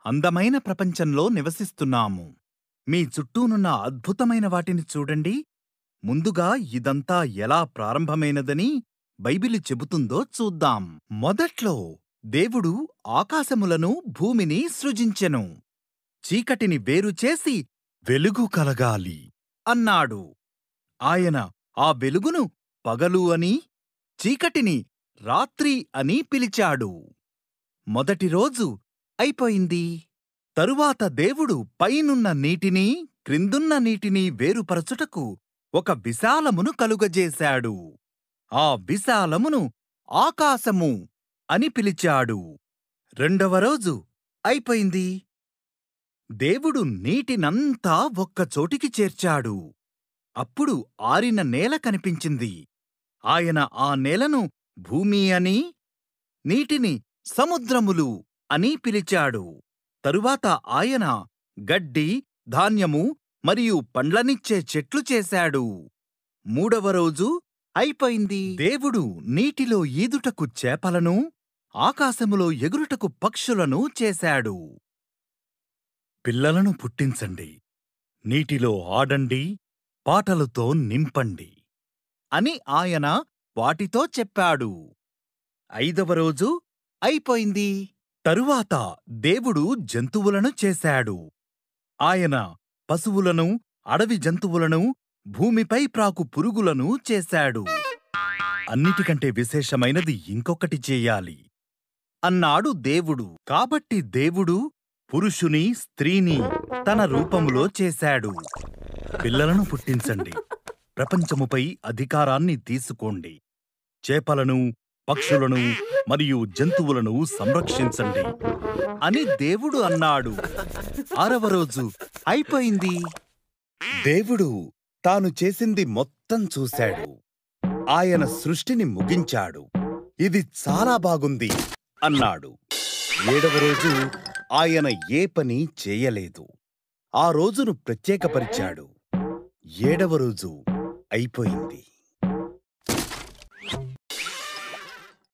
అందమైన ప్రపంచంలో నివసిస్తున్నాము. మీ చుట్టూనున్న అద్భుతమైన వాటిని చూడండి. ముందుగా ఇదంతా ఎలా ప్రారంభమైనదని బైబిలు చెబుతుందో చూద్దాం. మొదట్లో దేవుడు ఆకాశములను భూమిని సృజించెను. చీకటిని వేరుచేసి వెలుగు కలగాలి అన్నాడు. ఆయన ఆ వెలుగును పగలు అని, చీకటిని రాత్రి అని పిలిచాడు. మొదటి రోజు అయిపోయింది. తరువాత దేవుడు పైనున్న నీటిని, క్రిందున్న నీటిని వేరుపరచుటకు ఒక విశాలమును కలుగజేశాడు. ఆ విశాలమును ఆకాశము అని పిలిచాడు. రెండవ రోజు అయిపోయింది. దేవుడు నీటినంతా ఒక్కచోటికి చేర్చాడు. అప్పుడు ఆరిన నేల కనిపించింది. ఆయన ఆ నేలను భూమి అని, నీటిని సముద్రములు అని పిలిచాడు. తరువాత ఆయన గడ్డి, ధాన్యము మరియు పండ్లనిచ్చే చెట్లు చేశాడు. మూడవ రోజు అయిపోయింది. దేవుడు నీటిలో ఈదుటకు చేపలను, ఆకాశములో ఎగురుటకు పక్షులను చేశాడు. పిల్లలను పుట్టించండి, నీటిలో ఆడండి, పాటలతో నింపండి అని ఆయన వాటితో చెప్పాడు. ఐదవ రోజు అయిపోయింది. తరువాత దేవుడు జంతువులను చేశాడు. ఆయన పశువులను, అడవి జంతువులను, భూమిపై ప్రాకు పురుగులను చేశాడు. అన్నిటికంటే విశేషమైనది ఇంకొకటి చెయ్యాలి అన్నాడు దేవుడు. కాబట్టి దేవుడు పురుషుని, స్త్రీని తన రూపములో చేశాడు. పిల్లలను పుట్టించండి, ప్రపంచముపై అధికారాన్ని తీసుకోండి, చేపలను, పక్షులను మరియు జంతువులను సంరక్షించండి అని దేవుడు అన్నాడు. ఆరవ రోజు అయిపోయింది. దేవుడు తాను చేసింది మొత్తం చూశాడు. ఆయన సృష్టిని ముగించాడు. ఇది చాలా బాగుంది అన్నాడు. ఏడవ రోజు ఆయన ఏ పని చేయలేదు. ఆ రోజును ప్రత్యేకపరిచాడు. ఏడవ రోజు అయిపోయింది.